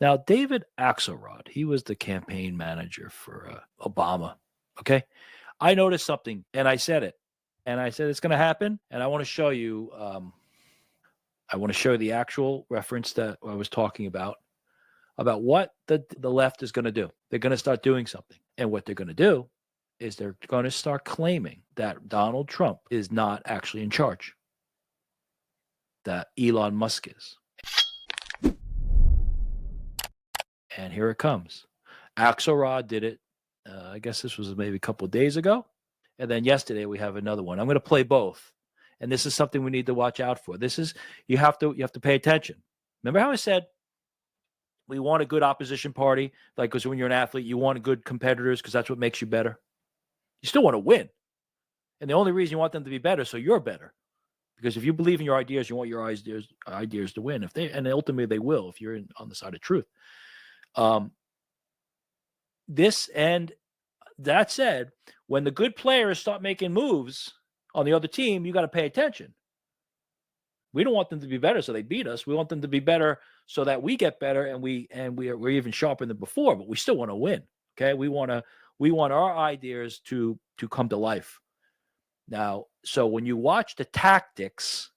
Now, David Axelrod, he was the campaign manager for Obama. Okay. I noticed something and I said it. And I said it's going to happen. And I want to show you. I want to show you the actual reference that I was talking about what the left is going to do. They're going to start doing something. And what they're going to do is they're going to start claiming that Donald Trump is not actually in charge, that Elon Musk is. And here it comes. Axelrod did it. I guess this was maybe a couple of days ago. And then yesterday we have another one. I'm going to play both. And this is something we need to watch out for. This is, you have to pay attention. Remember how I said we want a good opposition party? Like, because when you're an athlete, you want good competitors because that's what makes you better. You still want to win. And the only reason you want them to be better, so you're better. Because if you believe in your ideas, you want your ideas to win. And ultimately they will if you're on the side of truth. This, and that said, when the good players start making moves on the other team, you got to pay attention. We don't want them to be better so they beat us. We want them to be better so that we get better and we're even sharper than before, but we still want to win. Okay. We want our ideas to come to life. Now, so when you watch the tactics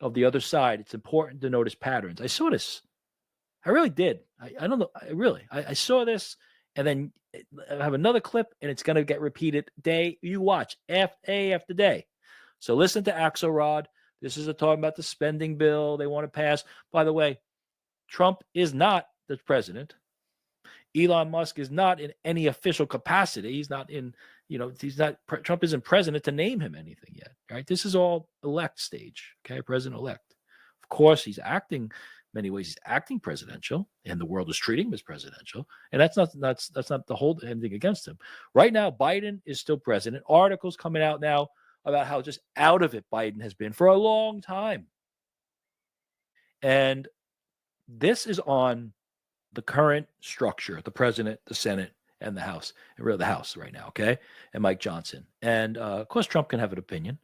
of the other side, it's important to notice patterns. I saw this. I really did. I don't know. I saw this, and then I have another clip, and it's going to get repeated you watch day after day. So listen to Axelrod. This is talking about the spending bill they want to pass. By the way, Trump is not the president. Elon Musk is not in any official capacity. He's not in, Trump isn't president to name him anything yet, right? This is all elect stage, okay? President-elect. Of course, he's acting, many ways he's acting presidential, and the world is treating him as presidential. And that's not the whole anything against him. Right now, Biden is still president. Articles coming out now about how just out of it Biden has been for a long time. And this is on the current structure, the president, the Senate, and the House, and really the House right now, okay? And Mike Johnson. And of course, Trump can have an opinion.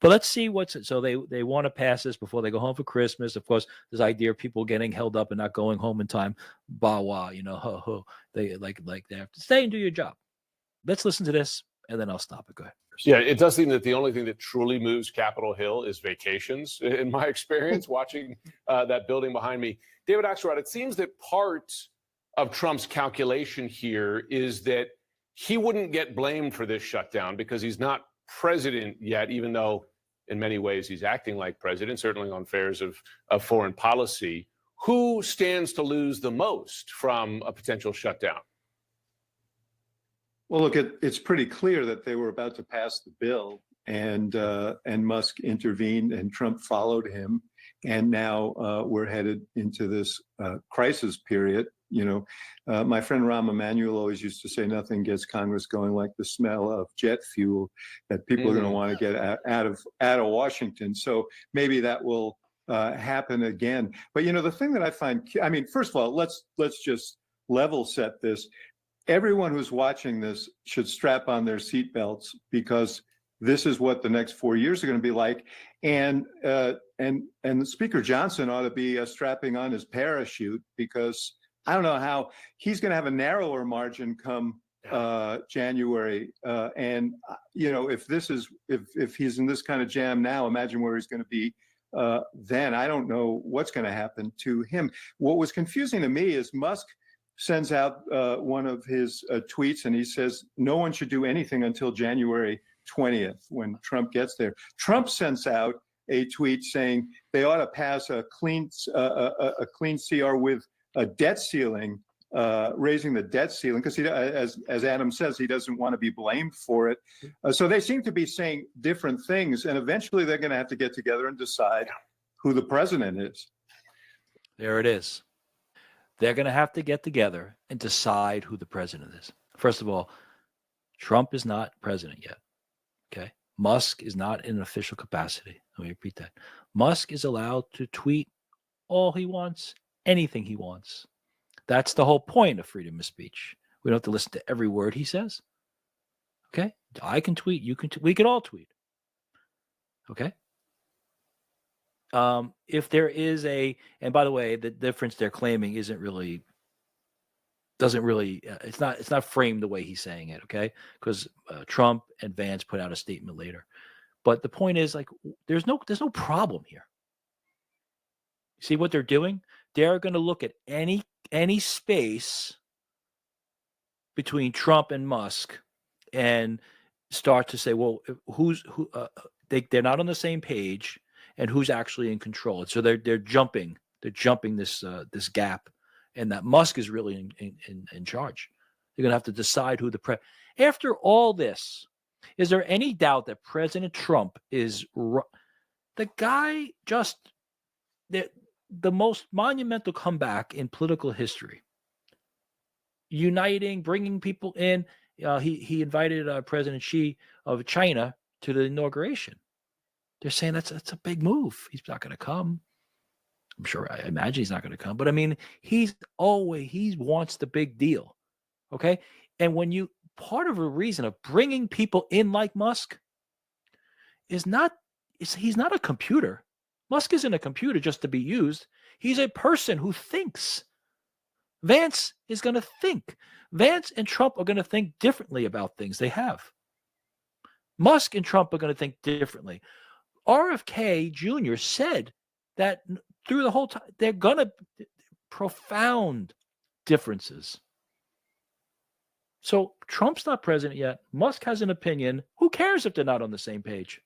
But let's see so they want to pass this before they go home for Christmas. Of course, this idea of people getting held up and not going home in time, bah, they they have to stay and do your job. Let's listen to this, and then I'll stop it. Go ahead. Yeah, it does seem that the only thing that truly moves Capitol Hill is vacations, in my experience, watching that building behind me. David Axelrod, it seems that part of Trump's calculation here is that he wouldn't get blamed for this shutdown because he's not president yet, even though in many ways he's acting like president, certainly on affairs of foreign policy. Who stands to lose the most from a potential shutdown? Well, look, it's pretty clear that they were about to pass the bill, and Musk intervened, and Trump followed him, and now we're headed into this crisis period. My friend Rahm Emanuel always used to say nothing gets Congress going like the smell of jet fuel, that people are going to want to get out of Washington. So maybe that will happen again. But the thing that I find, first of all, let's just level set this. Everyone who's watching this should strap on their seatbelts, because this is what the next 4 years are going to be like. And Speaker Johnson ought to be strapping on his parachute, because I don't know how he's going to have a narrower margin come January. And if he's in this kind of jam now, imagine where he's going to be then. I don't know what's going to happen to him. What was confusing to me is Musk sends out one of his tweets, and he says no one should do anything until January 20th when Trump gets there. Trump sends out a tweet saying they ought to pass a clean CR with a debt ceiling, raising the debt ceiling, because as Adam says, he doesn't want to be blamed for it. So they seem to be saying different things, and eventually they're going to have to get together and decide who the president is. There it is. They're going to have to get together and decide who the president is. First of all, Trump is not president yet. Okay. Musk is not in an official capacity. Let me repeat that. Musk is allowed to tweet all he wants, anything he wants. That's the whole point of freedom of speech. We don't have to listen to every word he says. Okay. I can tweet. You can. We can all tweet. Okay. If there is and by the way, the difference they're claiming isn't really doesn't really, it's not framed the way he's saying it, okay? Because Trump and Vance put out a statement later. But the point is, like, there's no problem here. See what they're doing? They're going to look at any space between Trump and Musk and start to say, well, they're not on the same page, and who's actually in control. So they're jumping this gap, and that Musk is really in charge. They're going to have to decide who after all this, is there any doubt that President Trump is the guy just the most monumental comeback in political history? Uniting, bringing people in. He invited President Xi of China to the inauguration. They're saying that's a big move. He's not going to come. I'm sure. I imagine he's not going to come. But I mean, he wants the big deal. Okay, and part of a reason of bringing people in like Musk he's not a computer. Musk isn't a computer just to be used. He's a person who thinks. Vance is going to think. Vance and Trump are going to think differently about things. They have. Musk and Trump are going to think differently. RFK Jr. said that through the whole time, they're going to profound differences. So Trump's not president yet. Musk has an opinion. Who cares if they're not on the same page?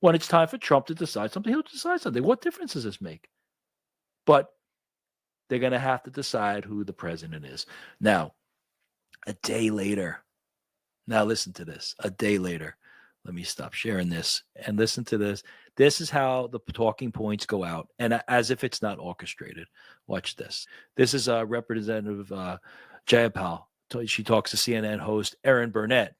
When it's time for Trump to decide something, he'll decide something. What difference does this make? But they're going to have to decide who the president is. Now, a day later, now listen to this. A day later, let me stop sharing this and listen to this. This is how the talking points go out, and as if it's not orchestrated. Watch this. This is Representative Jayapal. She talks to CNN host Erin Burnett.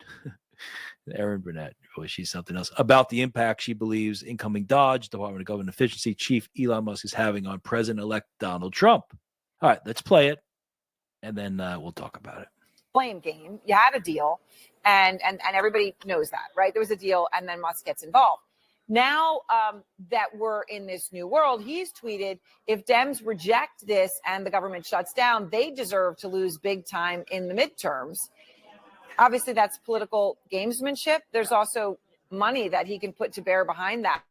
Erin Burnett, boy, she's something else, about the impact she believes incoming Department of Government Efficiency chief Elon Musk is having on President-elect Donald Trump. All right, let's play it, and then we'll talk about it. Blame game. You had a deal, and everybody knows that, right? There was a deal, and then Musk gets involved. Now that we're in this new world, he's tweeted, if Dems reject this and the government shuts down, they deserve to lose big time in the midterms. Obviously, that's political gamesmanship. There's also money that he can put to bear behind that.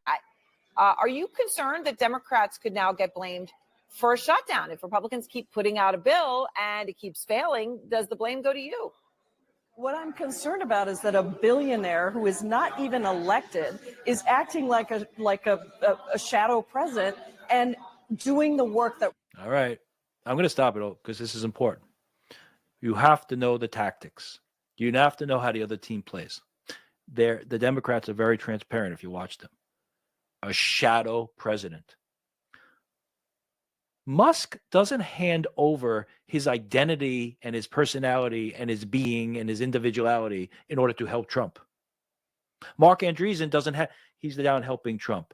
Are you concerned that Democrats could now get blamed for a shutdown? If Republicans keep putting out a bill and it keeps failing, does the blame go to you? What I'm concerned about is that a billionaire who is not even elected is acting like a shadow president and doing the work that. All right. I'm going to stop it all because this is important. You have to know the tactics. You have to know how the other team plays. The Democrats are very transparent if you watch them. A shadow president. Musk doesn't hand over his identity and his personality and his being and his individuality in order to help Trump. Mark Andreessen doesn't have, he's down helping Trump.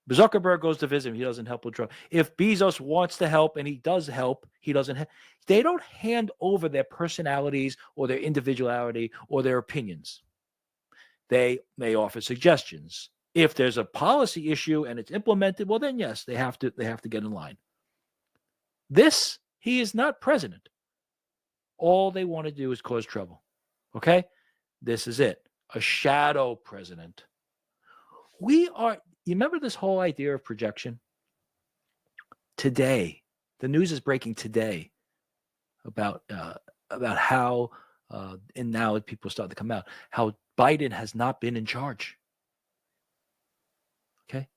Zuckerberg goes to visit him. He doesn't help with Trump. If Bezos wants to help and he does help, he doesn't. They don't hand over their personalities or their individuality or their opinions. They may offer suggestions. If there's a policy issue and it's implemented, well, then yes, they have to get in line. He is not president. All they want to do is cause trouble. Okay? This is it. A shadow president. You remember this whole idea of projection? Today, the news is breaking today about how, and now people start to come out, how Biden has not been in charge. Okay?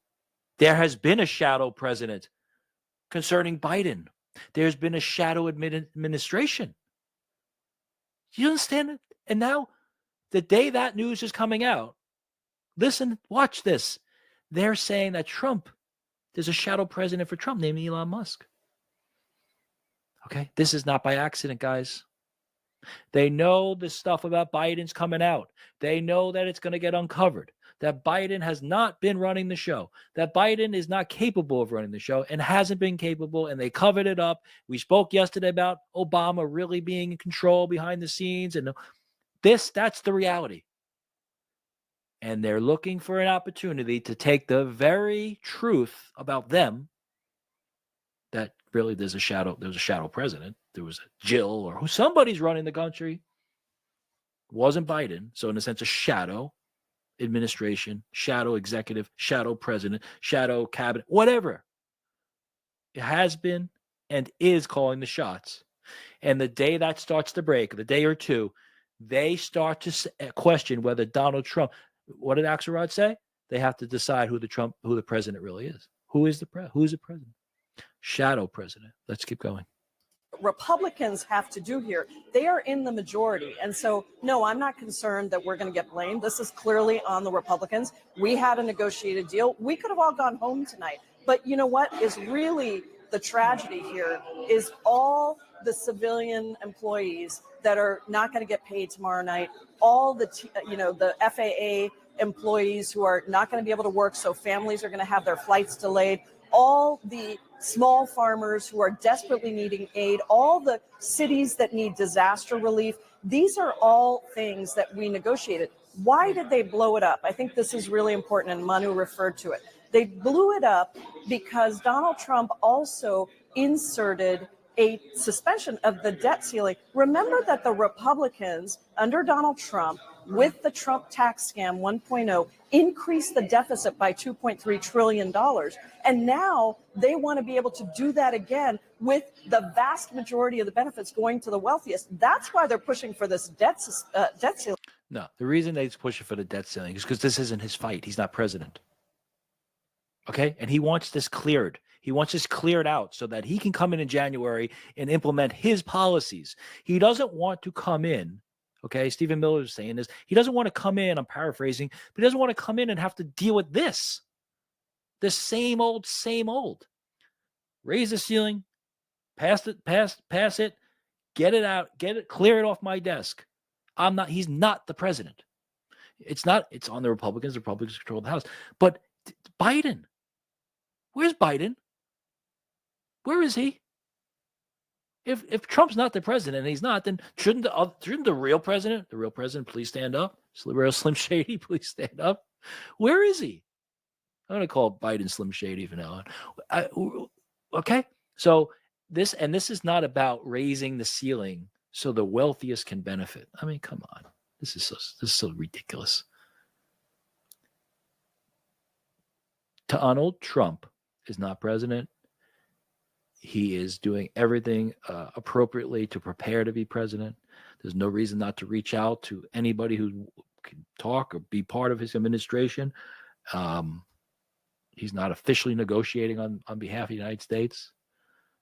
There has been a shadow president concerning Biden. There's been a shadow administration. Do you understand it? And now, the day that news is coming out, listen, watch this. They're saying that there's a shadow president for Trump named Elon Musk. Okay? This is not by accident, guys. They know this stuff about Biden's coming out. They know that it's going to get uncovered. That Biden has not been running the show. That Biden is not capable of running the show and hasn't been capable, and they covered it up. We spoke yesterday about Obama really being in control behind the scenes, and that's the reality. And they're looking for an opportunity to take the very truth about them that really there's a shadow president. There was a Jill or who somebody's running the country. It wasn't Biden. So in a sense, a shadow administration, shadow executive, shadow president, shadow cabinet, whatever. It has been and is calling the shots. And the day that starts to break, the day or two, they start to question whether Donald Trump, what did Axelrod say? They have to decide who the president really is. Who's the president? Shadow president. Let's keep going. Republicans have to do here. They are in the majority. And so, no, I'm not concerned that we're going to get blamed. This is clearly on the Republicans. We had a negotiated deal. We could have all gone home tonight. But you know what is really the tragedy here is all the civilian employees that are not going to get paid tomorrow night, all the FAA employees who are not going to be able to work, so families are going to have their flights delayed, all the small farmers who are desperately needing aid, all the cities that need disaster relief. These are all things that we negotiated. Why did they blow it up? I think this is really important, and Manu referred to it. They blew it up because Donald Trump also inserted a suspension of the debt ceiling. Remember that the Republicans under Donald Trump, with the Trump tax scam 1.0, increased the deficit by $2.3 trillion. And now they want to be able to do that again with the vast majority of the benefits going to the wealthiest. That's why they're pushing for this debt ceiling. No, the reason they're pushing for the debt ceiling is because this isn't his fight. He's not president. Okay? And he wants this cleared. He wants this cleared out so that he can come in January and implement his policies. He doesn't want to come in. Okay, Stephen Miller is saying this. He doesn't want to come in, I'm paraphrasing, but he doesn't want to come in and have to deal with this same old. Raise the ceiling, pass it, get it out, clear it off my desk. He's not the president. It's on the Republicans. The Republicans control the House. But Biden, where's Biden? Where is he? If Trump's not the president, and he's not, then shouldn't the real president, please stand up? Real Slim Shady, please stand up. Where is he? I'm going to call Biden Slim Shady from now on. Okay, so this is not about raising the ceiling so the wealthiest can benefit. I mean, come on, this is so ridiculous. Donald Trump is not president. He is doing everything appropriately to prepare to be president. There's no reason not to reach out to anybody who can talk or be part of his administration. He's not officially negotiating on behalf of the United States.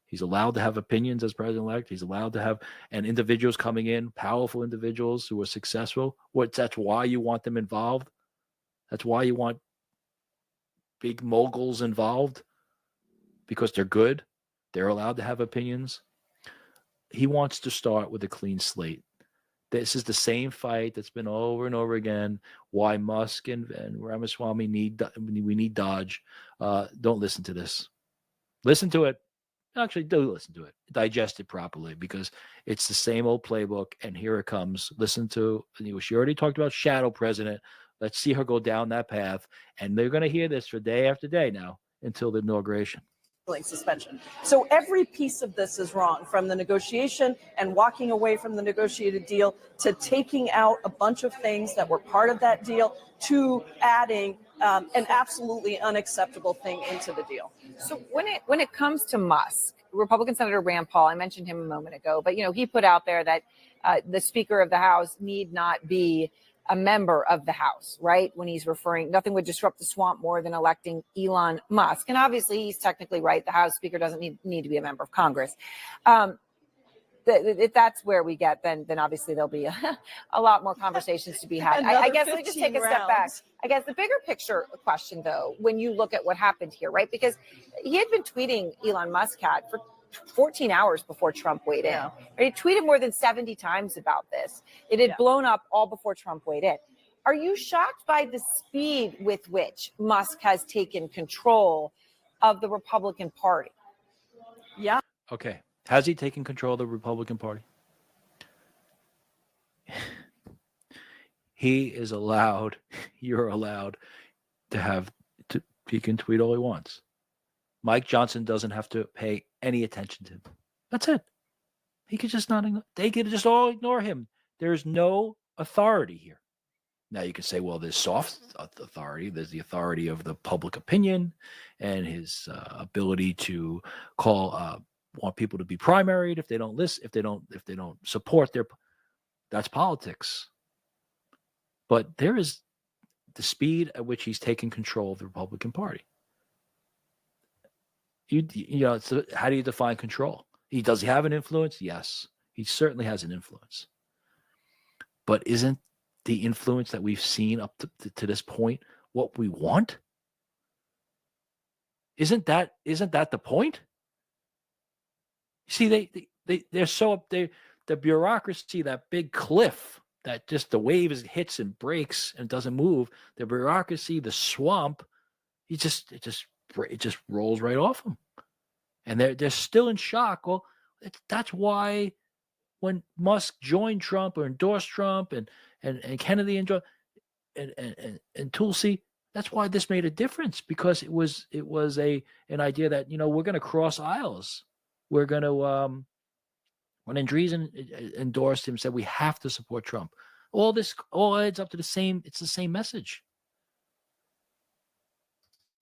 He's allowed to have opinions as president-elect. He's allowed to have individuals coming in, powerful individuals who are successful. That's why you want them involved. That's why you want big moguls involved, because they're good. They're allowed to have opinions. He wants to start with a clean slate. This is the same fight that's been over and over again. Why Musk and Ramaswamy we need Dodge. Don't listen to this. Listen to it. Actually, do listen to it. Digest it properly, because it's the same old playbook. And here it comes. Listen to. She already talked about shadow president. Let's see her go down that path. And they're going to hear this for day after day now until the inauguration. Suspension. So every piece of this is wrong, from the negotiation and walking away from the negotiated deal to taking out a bunch of things that were part of that deal to adding an absolutely unacceptable thing into the deal. So when it comes to Musk, Republican Senator Rand Paul, I mentioned him a moment ago, but he put out there that the Speaker of the House need not be a member of the House, right? When he's referring, nothing would disrupt the swamp more than electing Elon Musk. And obviously he's technically right. The House Speaker doesn't need to be a member of Congress. If that's where we get, then obviously there'll be a lot more conversations to be had. I guess we just take a step back. I guess the bigger picture question, though, when you look at what happened here, right? Because he had been tweeting, Elon Musk had, for 14 hours before Trump weighed in. Yeah. He tweeted more than 70 times about this. It had blown up all before Trump weighed in. Are you shocked by the speed with which Musk has taken control of the Republican Party? Yeah. Okay. Has he taken control of the Republican Party? You're allowed he can tweet all he wants. Mike Johnson doesn't have to pay any attention to him. That's it. He could just not ignore. They could just all ignore him. There's no authority here. Now you could say, well, there's soft authority. There's the authority of the public opinion and his ability to call, want people to be primaried if they don't listen, if they don't support their. That's politics. But there is the speed at which he's taken control of the Republican Party. You know, so how do you define control? Does he have an influence? Yes, he certainly has an influence. But isn't the influence that we've seen up to this point what we want? Isn't that the point? See, they're so up there. The bureaucracy, that big cliff that just the wave hits and breaks and doesn't move. The bureaucracy, the swamp, it just rolls right off them, and they're still in shock. Well, that's why when Musk joined Trump or endorsed Trump and Kennedy and Tulsi, that's why this made a difference, because it was an idea that, you know, we're going to cross aisles. We're going to when Andreessen endorsed him, said we have to support Trump. All adds up to the same. It's the same message.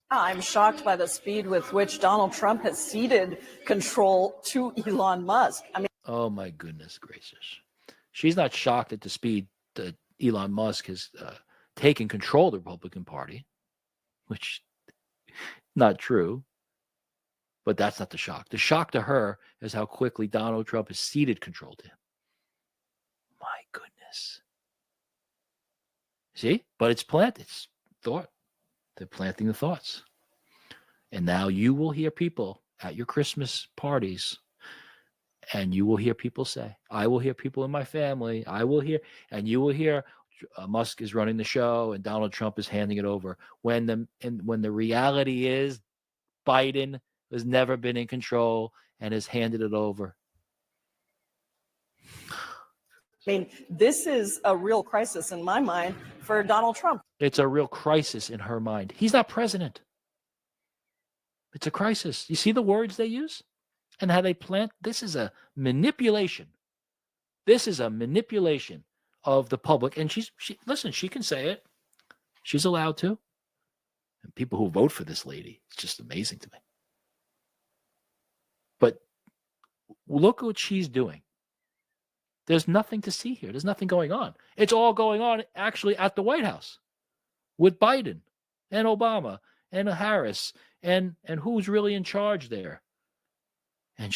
I'm shocked by the speed with which Donald Trump has ceded control to Elon Musk. I mean, oh my goodness gracious. She's not shocked at the speed that Elon Musk has taken control of the Republican Party, which not true. But that's not the shock. The shock to her is how quickly Donald Trump has ceded control to him. My goodness. See? But it's planted. It's thought. They're planting the thoughts. And now you will hear people at your Christmas parties, and you will hear people say, I will hear people in my family, I will hear, and you will hear Musk is running the show and Donald Trump is handing it over. When the reality is Biden has never been in control and has handed it over. I mean, this is a real crisis in my mind for Donald Trump. It's a real crisis in her mind. He's not president. It's a crisis. You see the words they use and how they plant? This is a manipulation. This is a manipulation of the public. And listen, she can say it. She's allowed to. And people who vote for this lady, it's just amazing to me. But look at what she's doing. There's nothing to see here. There's nothing going on. It's all going on actually at the White House with Biden and Obama and Harris and who's really in charge there. And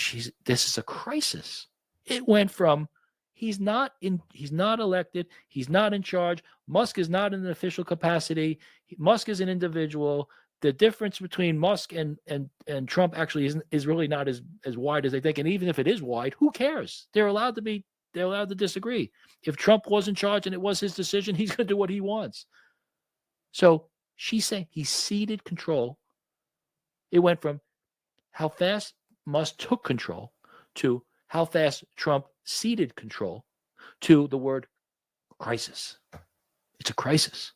this is a crisis. It went from he's not elected, he's not in charge. Musk is not in an official capacity. Musk is an individual. The difference between Musk and Trump actually is really not as wide as they think. And even if it is wide, who cares? They're allowed to disagree. If Trump was in charge and it was his decision, he's going to do what he wants. So she's saying he ceded control. It went from how fast Musk took control to how fast Trump ceded control to the word crisis. It's a crisis.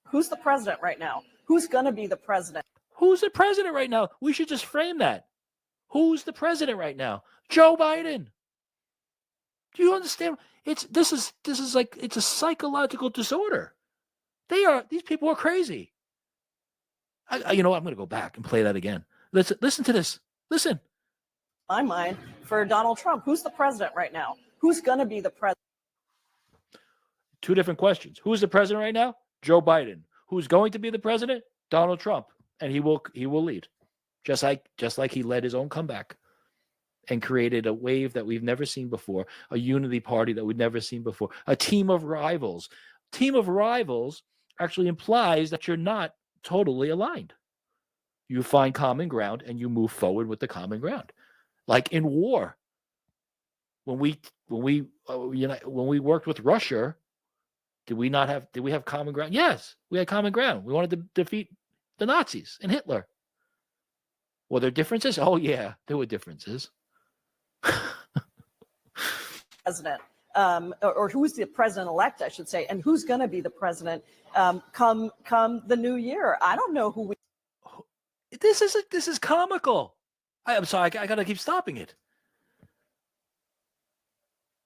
Who's the president right now? Who's going to be the president? Who's the president right now? We should just frame that. Who's the president right now? Joe Biden. Do you understand? This is like, it's a psychological disorder. These people are crazy. You know what? I'm going to go back and play that again. Listen to this. Listen. My mind for Donald Trump. Who's the president right now? Who's going to be the president? Two different questions. Who's the president right now? Joe Biden. Who's going to be the president? Donald Trump. And he will lead. Just like he led his own comeback and created a wave that we've never seen before, a unity party that we've never seen before, a team of rivals. Team of rivals actually implies that you're not totally aligned. You find common ground and you move forward with the common ground. Like in war, when we worked with Russia, did we have common ground? Yes, we had common ground. We wanted to defeat the Nazis and Hitler. Were there differences? Oh yeah, there were differences. President, or who's the president-elect, I should say, and who's going to be the president come the new year? I don't know who we. This is comical. I'm sorry, I got to keep stopping it.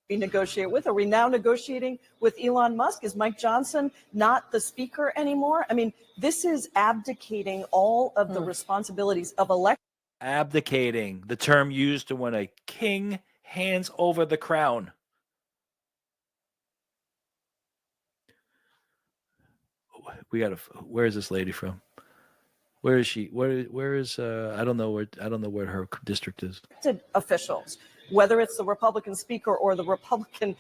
We negotiate with? Are we now negotiating with Elon Musk? Is Mike Johnson not the speaker anymore? I mean, this is abdicating all of the responsibilities of election. Abdicating, the term used to when a king hands over the crown. Where is this lady from? Where is she? Where is I don't know where her district is. Officials, whether it's the Republican speaker or the Republican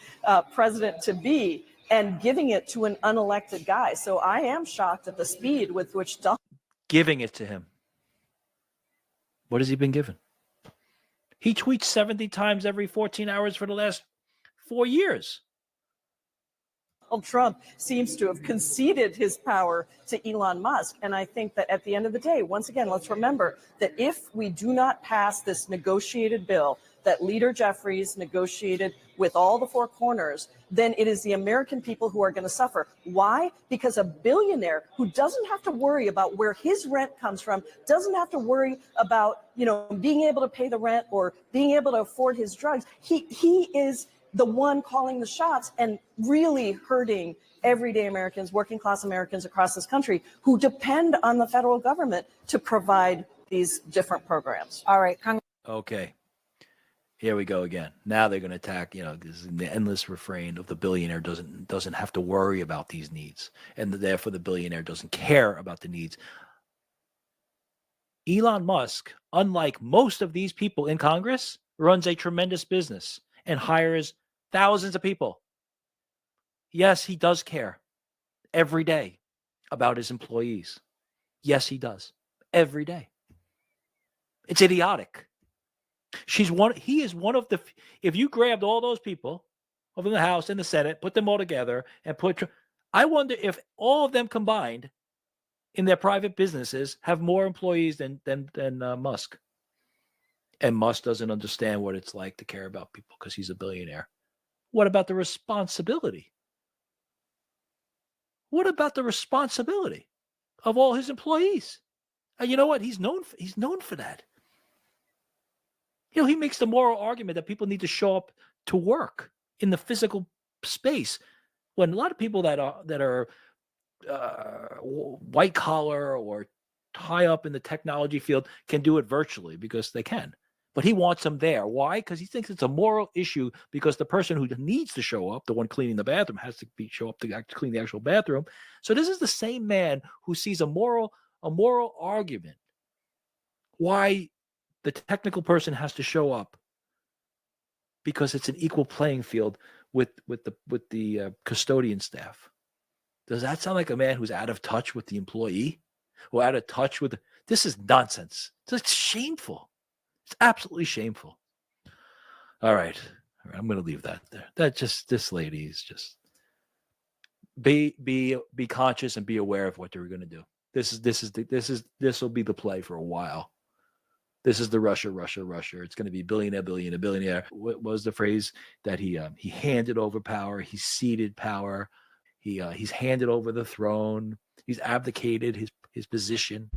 president to be, and giving it to an unelected guy. So I am shocked at the speed with which giving it to him. What has he been given? He tweets 70 times every 14 hours for the last 4 years. Donald Trump seems to have conceded his power to Elon Musk. And I think that at the end of the day, once again, let's remember that if we do not pass this negotiated bill that Leader Jeffries negotiated with all the four corners, then it is the American people who are going to suffer. Why? Because a billionaire who doesn't have to worry about where his rent comes from, doesn't have to worry about, being able to pay the rent or being able to afford his drugs. He is the one calling the shots and really hurting everyday Americans, working class Americans across this country who depend on the federal government to provide these different programs. All right. Okay. Here we go again. Now they're going to attack, this is the endless refrain of the billionaire doesn't have to worry about these needs. And therefore the billionaire doesn't care about the needs. Elon Musk, unlike most of these people in Congress, runs a tremendous business and hires thousands of people. Yes, he does care every day about his employees. Yes, he does. Every day. It's idiotic. He is one of the, if you grabbed all those people over in the House and the Senate, put them all together and I wonder if all of them combined in their private businesses have more employees than Musk. And Musk doesn't understand what it's like to care about people because he's a billionaire. What about the responsibility? What about the responsibility of all his employees? And you know what? He's known for that. He makes the moral argument that people need to show up to work in the physical space. When a lot of people that are white collar or high up in the technology field can do it virtually because they can. But he wants them there. Why? Because he thinks it's a moral issue because the person who needs to show up, the one cleaning the bathroom, has to show up to clean the actual bathroom. So this is the same man who sees a moral argument why the technical person has to show up because it's an equal playing field with the custodian staff. Does that sound like a man who's out of touch with the employee or out of touch with this is nonsense. It's shameful. It's absolutely shameful. All right. I'm going to leave that there. This lady is just be conscious and be aware of what they're going to do. This will be the play for a while. This is the Russia. It's going to be billionaire. What was the phrase that he handed over power? He ceded power. He's handed over the throne. He's abdicated his position.